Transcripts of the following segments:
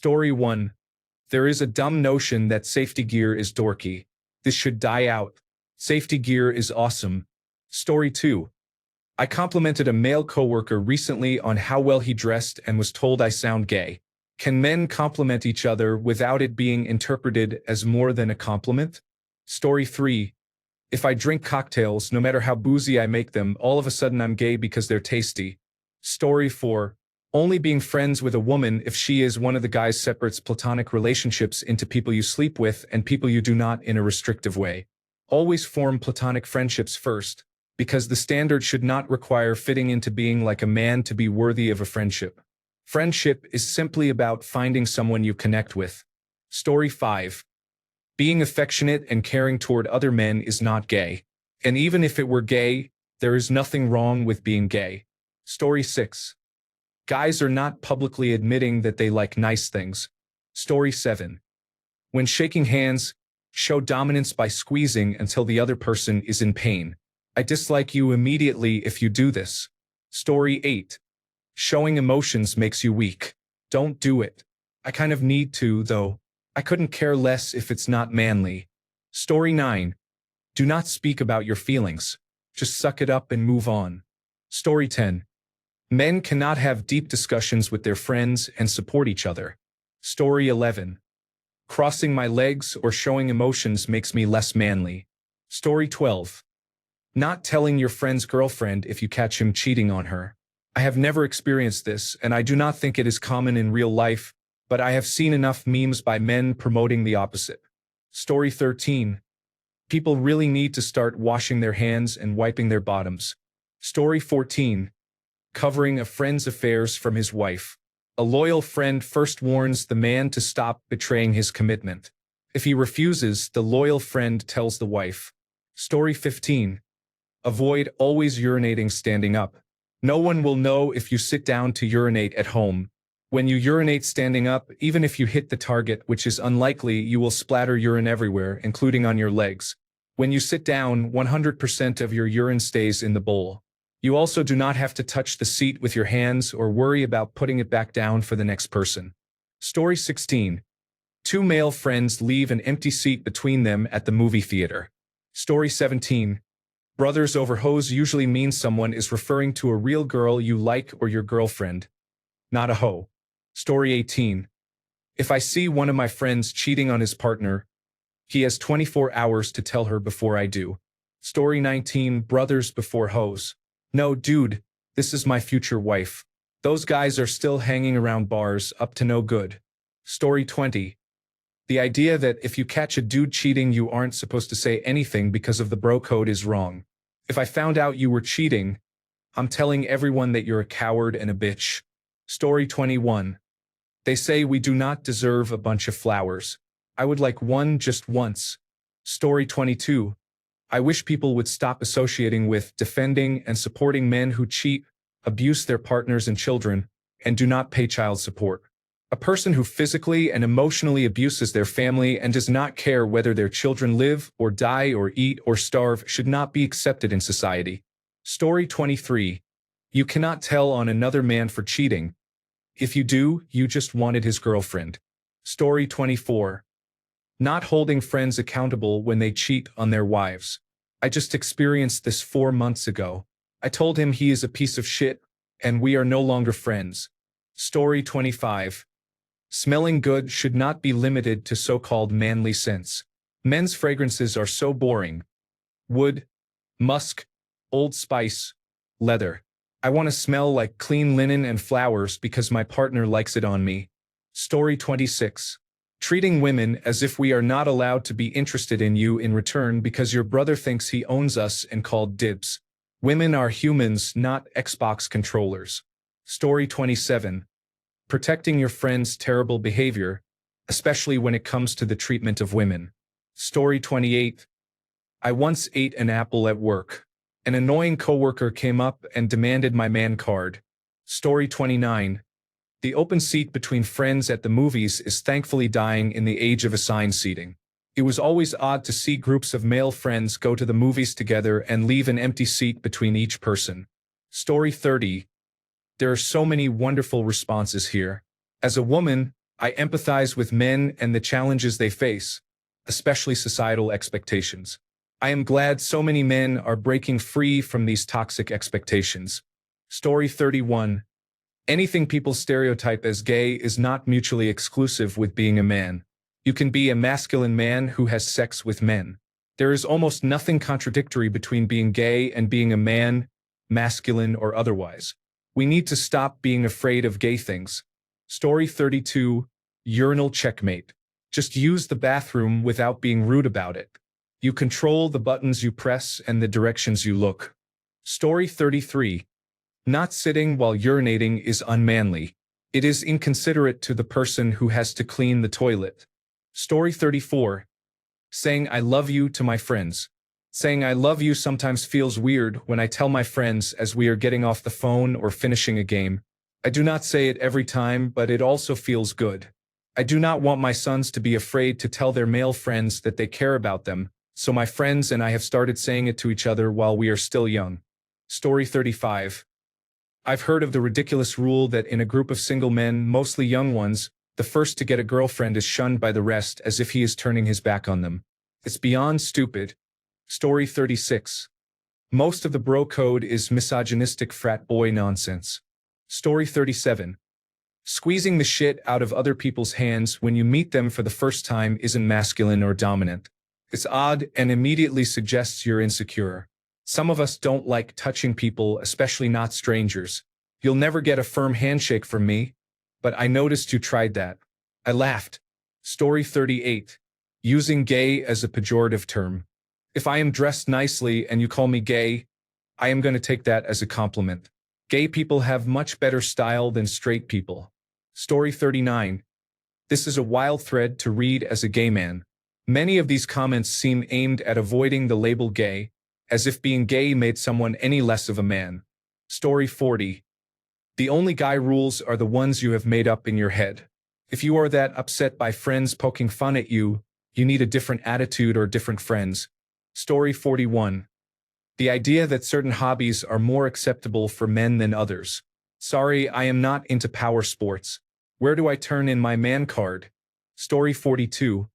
Story 1. There is a dumb notion that safety gear is dorky. This should die out. Safety gear is awesome. Story 2. I complimented a male coworker recently on how well he dressed and was told I sound gay. Can men compliment each other without it being interpreted as more than a compliment? Story 3. If I drink cocktails, no matter how boozy I make them, all of a sudden I'm gay because they're tasty. Story 4. Only being friends with a woman if she is one of the guys separates platonic relationships into people you sleep with and people you do not in a restrictive way. Always form platonic friendships first, because the standard should not require fitting into being like a man to be worthy of a friendship. Friendship is simply about finding someone you connect with. Story 5. Being affectionate and caring toward other men is not gay. And even if it were gay, there is nothing wrong with being gay. Story 6. Guys are not publicly admitting that they like nice things. Story 7. When shaking hands, show dominance by squeezing until the other person is in pain. I dislike you immediately if you do this. Story 8. Showing emotions makes you weak. Don't do it. I kind of need to, though. I couldn't care less if it's not manly. Story 9. Do not speak about your feelings. Just suck it up and move on. Story 10. Men cannot have deep discussions with their friends and support each other. Story 11. Crossing my legs or showing emotions makes me less manly. Story 12. Not telling your friend's girlfriend if you catch him cheating on her. I have never experienced this, and I do not think it is common in real life, but I have seen enough memes by men promoting the opposite. Story 13. People really need to start washing their hands and wiping their bottoms. Story 14. Covering a friend's affairs from his wife. A loyal friend first warns the man to stop betraying his commitment. If he refuses, the loyal friend tells the wife. Story 15. Avoid always urinating standing up. No one will know if you sit down to urinate at home. When you urinate standing up, even if you hit the target, which is unlikely, you will splatter urine everywhere, including on your legs. When you sit down, 100% of your urine stays in the bowl. You also do not have to touch the seat with your hands or worry about putting it back down for the next person. Story 16. Two male friends leave an empty seat between them at the movie theater. Story 17. Brothers over hoes usually means someone is referring to a real girl you like or your girlfriend, not a hoe. Story 18. If I see one of my friends cheating on his partner, he has 24 hours to tell her before I do. Story 19. Brothers before hoes. No, dude, this is my future wife. Those guys are still hanging around bars, up to no good. Story 20. The idea that if you catch a dude cheating you aren't supposed to say anything because of the bro code is wrong. If I found out you were cheating, I'm telling everyone that you're a coward and a bitch. Story 21. They say we do not deserve a bunch of flowers. I would like one just once. Story 22. I wish people would stop associating with, defending, and supporting men who cheat, abuse their partners and children, and do not pay child support. A person who physically and emotionally abuses their family and does not care whether their children live or die or eat or starve should not be accepted in society. Story 23. You cannot tell on another man for cheating. If you do, you just wanted his girlfriend. Story 24. Not holding friends accountable when they cheat on their wives. I just experienced this 4 months ago. I told him he is a piece of shit, and we are no longer friends. Story 25. Smelling good should not be limited to so-called manly scents. Men's fragrances are so boring. Wood, musk, Old Spice, leather. I want to smell like clean linen and flowers because my partner likes it on me. Story 26. Treating women as if we are not allowed to be interested in you in return because your brother thinks he owns us and called dibs. Women are humans, not Xbox controllers. Story 27. Protecting your friend's terrible behavior, especially when it comes to the treatment of women. Story 28. I once ate an apple at work. An annoying coworker came up and demanded my man card. Story 29. The open seat between friends at the movies is thankfully dying in the age of assigned seating. It was always odd to see groups of male friends go to the movies together and leave an empty seat between each person. Story 30. There are so many wonderful responses here. As a woman, I empathize with men and the challenges they face, especially societal expectations. I am glad so many men are breaking free from these toxic expectations. Story 31. Anything people stereotype as gay is not mutually exclusive with being a man. You can be a masculine man who has sex with men. There is almost nothing contradictory between being gay and being a man, masculine or otherwise. We need to stop being afraid of gay things. Story 32. Urinal checkmate. Just use the bathroom without being rude about it. You control the buttons you press and the directions you look. Story 33. Not sitting while urinating is unmanly. It is inconsiderate to the person who has to clean the toilet. Story 34. Saying I love you to my friends. Saying I love you sometimes feels weird when I tell my friends as we are getting off the phone or finishing a game. I do not say it every time, but it also feels good. I do not want my sons to be afraid to tell their male friends that they care about them, so my friends and I have started saying it to each other while we are still young. Story 35. I've heard of the ridiculous rule that in a group of single men, mostly young ones, the first to get a girlfriend is shunned by the rest as if he is turning his back on them. It's beyond stupid. Story 36. Most of the bro code is misogynistic frat boy nonsense. Story 37. Squeezing the shit out of other people's hands when you meet them for the first time isn't masculine or dominant. It's odd and immediately suggests you're insecure. Some of us don't like touching people, especially not strangers. You'll never get a firm handshake from me, but I noticed you tried that. I laughed. Story 38. Using gay as a pejorative term. If I am dressed nicely and you call me gay, I am going to take that as a compliment. Gay people have much better style than straight people. Story 39. This is a wild thread to read as a gay man. Many of these comments seem aimed at avoiding the label gay, as if being gay made someone any less of a man. Story 40. The only guy rules are the ones you have made up in your head. If you are that upset by friends poking fun at you, you need a different attitude or different friends. Story 41. The idea that certain hobbies are more acceptable for men than others. Sorry, I am not into power sports. Where do I turn in my man card? Story 42.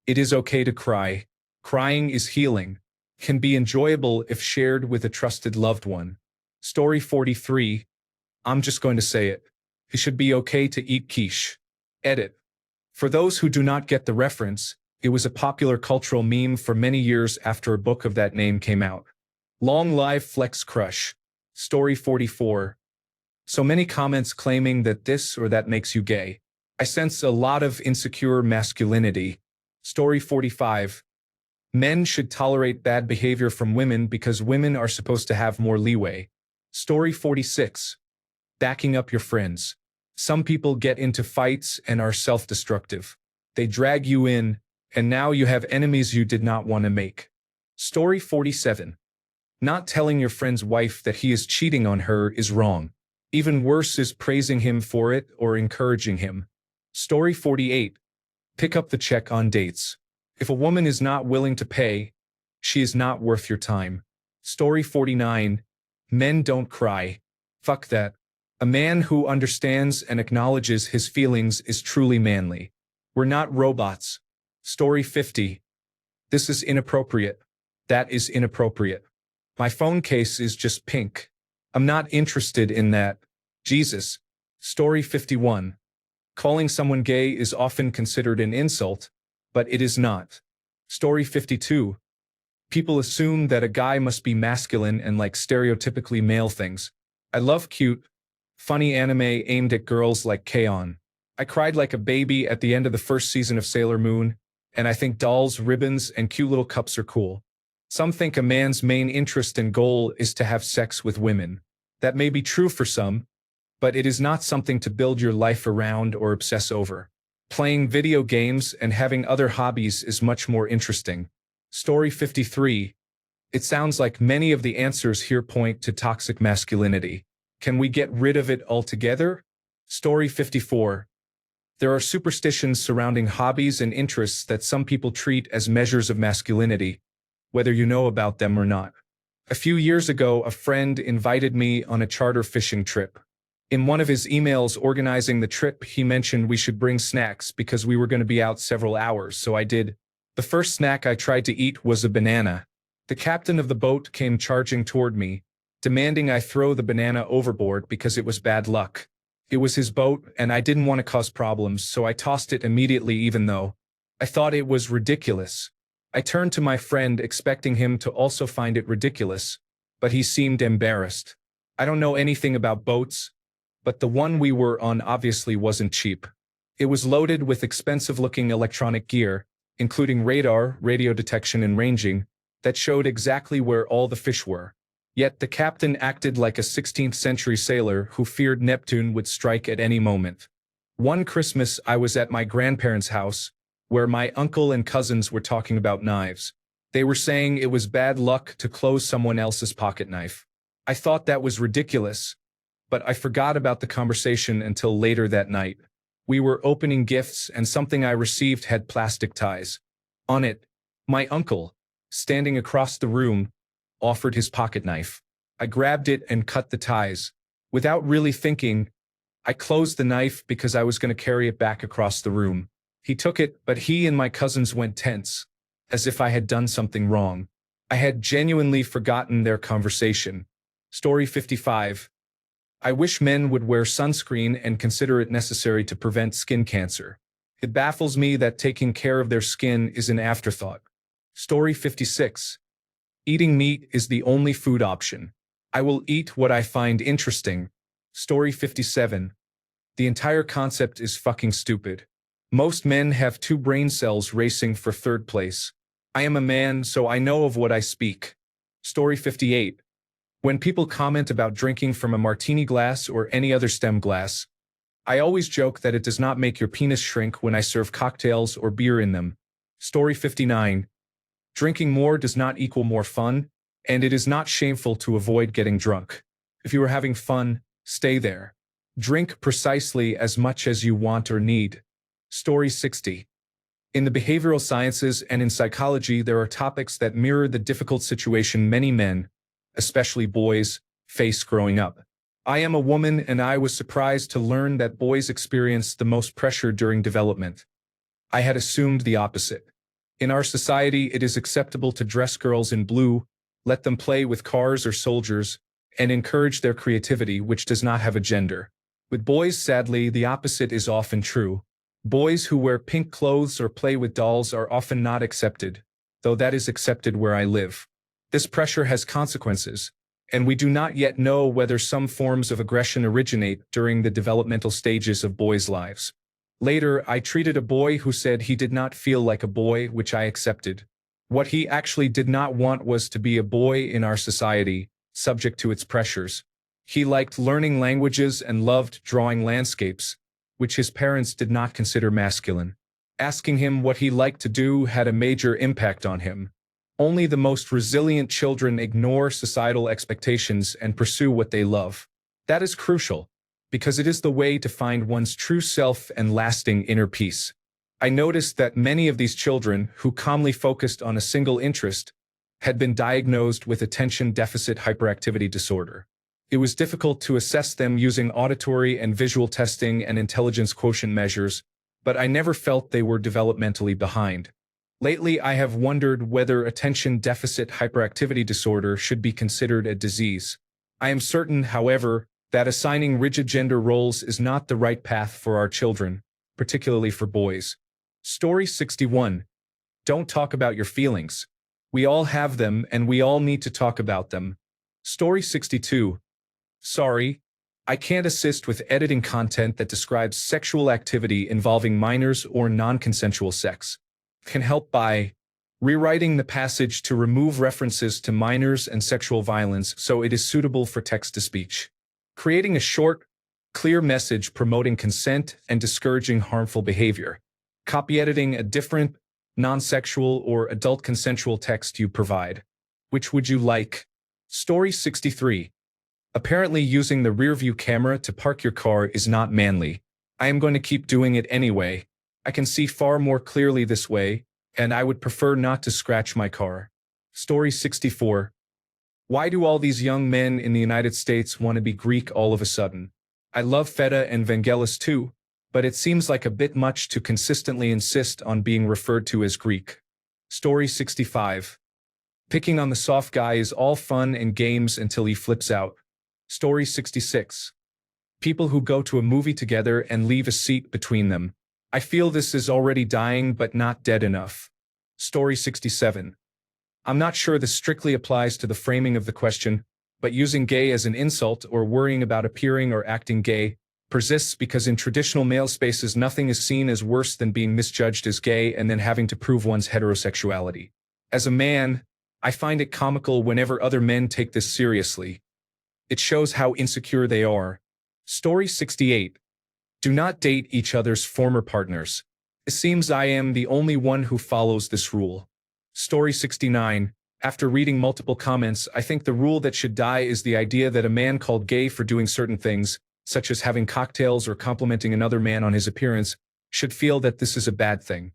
It is okay to cry. Crying is healing. Can be enjoyable if shared with a trusted loved one. Story 43. I'm just going to say it. It should be okay to eat quiche. Edit. For those who do not get the reference, it was a popular cultural meme for many years after a book of that name came out. Long live Flex Crush. Story 44. So many comments claiming that this or that makes you gay. I sense a lot of insecure masculinity. Story 45. Men should tolerate bad behavior from women because women are supposed to have more leeway. Story 46. Backing up your friends. Some people get into fights and are self-destructive. They drag you in, and now you have enemies you did not want to make. Story 47. Not telling your friend's wife that he is cheating on her is wrong. Even worse is praising him for it or encouraging him. Story 48. Pick up the check on dates. If a woman is not willing to pay, she is not worth your time. Story 49. Men don't cry. Fuck that. A man who understands and acknowledges his feelings is truly manly. We're not robots. Story 50. This is inappropriate. That is inappropriate. My phone case is just pink. I'm not interested in that. Jesus. Story 51. Calling someone gay is often considered an insult, but it is not. Story 52. People assume that a guy must be masculine and like stereotypically male things. I love cute, funny anime aimed at girls like K-On! I cried like a baby at the end of the first season of Sailor Moon, and I think dolls, ribbons, and cute little cups are cool. Some think a man's main interest and goal is to have sex with women. That may be true for some, but it is not something to build your life around or obsess over. Playing video games and having other hobbies is much more interesting. Story 53. It sounds like many of the answers here point to toxic masculinity. Can we get rid of it altogether? Story 54. There are superstitions surrounding hobbies and interests that some people treat as measures of masculinity, whether you know about them or not. A few years ago, a friend invited me on a charter fishing trip. In one of his emails organizing the trip, he mentioned we should bring snacks because we were going to be out several hours, so I did. The first snack I tried to eat was a banana. The captain of the boat came charging toward me, demanding I throw the banana overboard because it was bad luck. It was his boat, and I didn't want to cause problems, so I tossed it immediately even though I thought it was ridiculous. I turned to my friend expecting him to also find it ridiculous, but he seemed embarrassed. I don't know anything about boats, but the one we were on obviously wasn't cheap. It was loaded with expensive-looking electronic gear, including radar, radio detection and ranging, that showed exactly where all the fish were. Yet the captain acted like a 16th-century sailor who feared Neptune would strike at any moment. One Christmas I was at my grandparents' house, where my uncle and cousins were talking about knives. They were saying it was bad luck to close someone else's pocket knife. I thought that was ridiculous, but I forgot about the conversation until later that night. We were opening gifts and something I received had plastic ties. On it, my uncle, standing across the room, offered his pocket knife. I grabbed it and cut the ties. Without really thinking, I closed the knife because I was going to carry it back across the room. He took it, but he and my cousins went tense, as if I had done something wrong. I had genuinely forgotten their conversation. Story 55. I wish men would wear sunscreen and consider it necessary to prevent skin cancer. It baffles me that taking care of their skin is an afterthought. Story 56. Eating meat is the only food option. I will eat what I find interesting. Story 57. The entire concept is fucking stupid. Most men have two brain cells racing for third place. I am a man, so I know of what I speak. Story 58. When people comment about drinking from a martini glass or any other stem glass, I always joke that it does not make your penis shrink when I serve cocktails or beer in them. Story 59. Drinking more does not equal more fun, and it is not shameful to avoid getting drunk. If you are having fun, stay there. Drink precisely as much as you want or need. Story 60. In the behavioral sciences and in psychology, there are topics that mirror the difficult situation many men, especially boys, face growing up. I am a woman, and I was surprised to learn that boys experience the most pressure during development. I had assumed the opposite. In our society, it is acceptable to dress girls in blue, let them play with cars or soldiers, and encourage their creativity, which does not have a gender. With boys, sadly, the opposite is often true. Boys who wear pink clothes or play with dolls are often not accepted, though that is accepted where I live. This pressure has consequences, and we do not yet know whether some forms of aggression originate during the developmental stages of boys' lives. Later, I treated a boy who said he did not feel like a boy, which I accepted. What he actually did not want was to be a boy in our society, subject to its pressures. He liked learning languages and loved drawing landscapes, which his parents did not consider masculine. Asking him what he liked to do had a major impact on him. Only the most resilient children ignore societal expectations and pursue what they love. That is crucial, because it is the way to find one's true self and lasting inner peace. I noticed that many of these children, who calmly focused on a single interest, had been diagnosed with attention deficit hyperactivity disorder. It was difficult to assess them using auditory and visual testing and intelligence quotient measures, but I never felt they were developmentally behind. Lately, I have wondered whether attention deficit hyperactivity disorder should be considered a disease. I am certain, however, that assigning rigid gender roles is not the right path for our children, particularly for boys. Story 61. Don't talk about your feelings. We all have them, and we all need to talk about them. Story 62. Sorry, I can't assist with editing content that describes sexual activity involving minors or non-consensual sex. Can help by rewriting the passage to remove references to minors and sexual violence so it is suitable for text-to-speech. Creating a short, clear message promoting consent and discouraging harmful behavior. Copy editing a different, non-sexual or adult consensual text you provide. Which would you like? Story 63. Apparently using the rearview camera to park your car is not manly. I am going to keep doing it anyway. I can see far more clearly this way, and I would prefer not to scratch my car. Story 64. Why do all these young men in the United States want to be Greek all of a sudden? I love Feta and Vangelis too, but it seems like a bit much to consistently insist on being referred to as Greek. Story 65. Picking on the soft guy is all fun and games until he flips out. Story 66. People who go to a movie together and leave a seat between them. I feel this is already dying but not dead enough. Story 67. I'm not sure this strictly applies to the framing of the question, but using gay as an insult or worrying about appearing or acting gay persists because in traditional male spaces nothing is seen as worse than being misjudged as gay and then having to prove one's heterosexuality. As a man, I find it comical whenever other men take this seriously. It shows how insecure they are. Story 68. Do not date each other's former partners. It seems I am the only one who follows this rule. Story 69. After reading multiple comments, I think the rule that should die is the idea that a man called gay for doing certain things, such as having cocktails or complimenting another man on his appearance, should feel that this is a bad thing.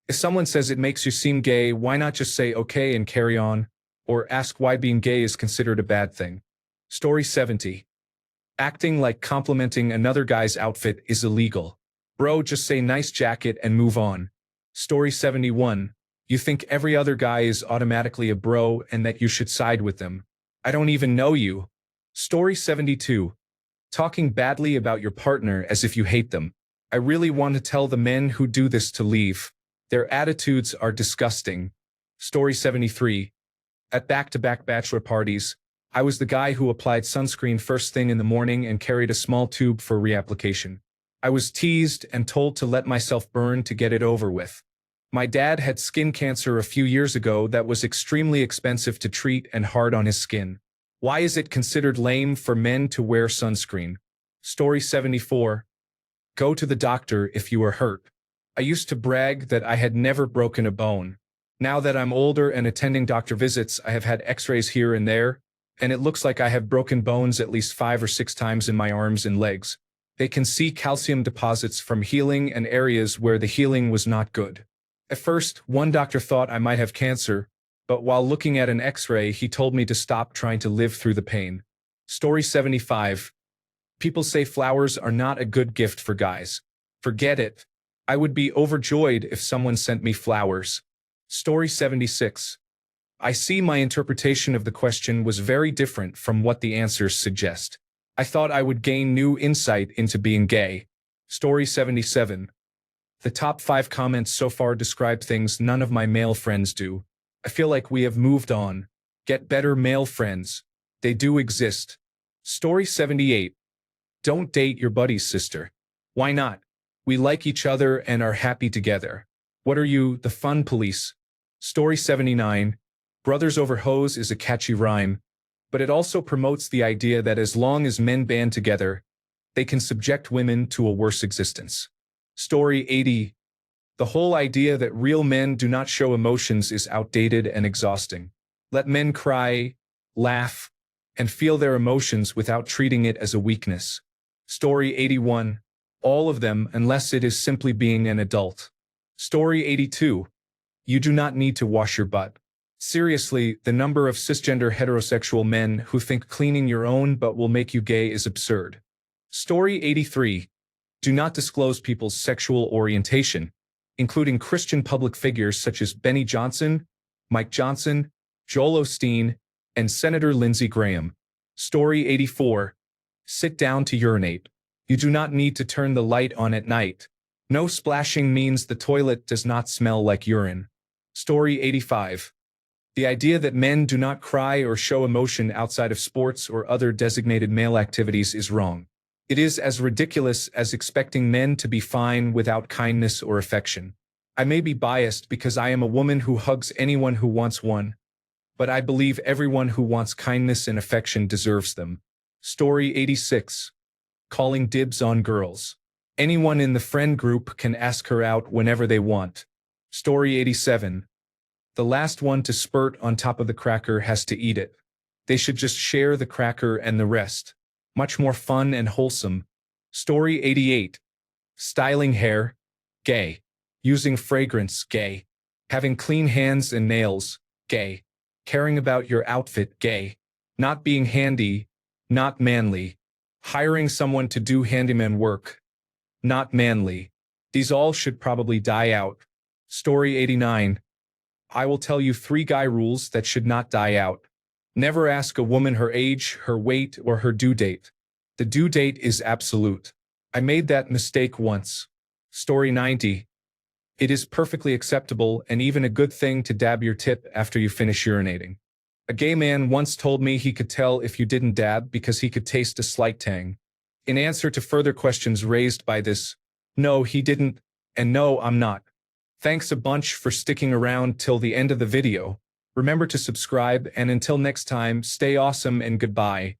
If someone says it makes you seem gay, why not just say okay and carry on, or ask why being gay is considered a bad thing? Story 70. Acting like complimenting another guy's outfit is illegal. Bro, just say nice jacket and move on. Story 71. You think every other guy is automatically a bro and that you should side with them. I don't even know you. Story 72. Talking badly about your partner as if you hate them. I really want to tell the men who do this to leave. Their attitudes are disgusting. Story 73. At back-to-back bachelor parties, I was the guy who applied sunscreen first thing in the morning and carried a small tube for reapplication. I was teased and told to let myself burn to get it over with. My dad had skin cancer a few years ago that was extremely expensive to treat and hard on his skin. Why is it considered lame for men to wear sunscreen? Story 74. Go to the doctor if you are hurt. I used to brag that I had never broken a bone. Now that I'm older and attending doctor visits, I have had x-rays here and there, and it looks like I have broken bones at least 5 or 6 times in my arms and legs. They can see calcium deposits from healing and areas where the healing was not good. At first, one doctor thought I might have cancer, but while looking at an x-ray, he told me to stop trying to live through the pain. Story 75. People say flowers are not a good gift for guys. Forget it. I would be overjoyed if someone sent me flowers. Story 76. I see my interpretation of the question was very different from what the answers suggest. I thought I would gain new insight into being gay. Story 77. The top 5 comments so far describe things none of my male friends do. I feel like we have moved on. Get better male friends. They do exist. Story 78. Don't date your buddy's sister. Why not? We like each other and are happy together. What are you, the fun police? Story 79. Brothers over hose is a catchy rhyme, but it also promotes the idea that as long as men band together, they can subject women to a worse existence. Story 80. The whole idea that real men do not show emotions is outdated and exhausting. Let men cry, laugh, and feel their emotions without treating it as a weakness. Story 81. All of them, unless it is simply being an adult. Story 82. You do not need to wash your butt. Seriously, the number of cisgender heterosexual men who think cleaning your own butt will make you gay is absurd. Story 83. Do not disclose people's sexual orientation, including Christian public figures such as Benny Johnson, Mike Johnson, Joel Osteen, and Senator Lindsey Graham. Story 84. Sit down to urinate. You do not need to turn the light on at night. No splashing means the toilet does not smell like urine. Story 85. The idea that men do not cry or show emotion outside of sports or other designated male activities is wrong. It is as ridiculous as expecting men to be fine without kindness or affection. I may be biased because I am a woman who hugs anyone who wants one, but I believe everyone who wants kindness and affection deserves them. Story 86. Calling dibs on girls. Anyone in the friend group can ask her out whenever they want. Story 87. The last one to spurt on top of the cracker has to eat it. They should just share the cracker and the rest. Much more fun and wholesome. Story 88. Styling hair. Gay. Using fragrance. Gay. Having clean hands and nails. Gay. Caring about your outfit. Gay. Not being handy. Not manly. Hiring someone to do handyman work. Not manly. These all should probably die out. Story 89. I will tell you 3 guy rules that should not die out. Never ask a woman her age, her weight, or her due date. The due date is absolute. I made that mistake once. Story 90. It is perfectly acceptable and even a good thing to dab your tip after you finish urinating. A gay man once told me he could tell if you didn't dab because he could taste a slight tang. In answer to further questions raised by this, no, he didn't, and no, I'm not. Thanks a bunch for sticking around till the end of the video. Remember to subscribe, and until next time, stay awesome and goodbye.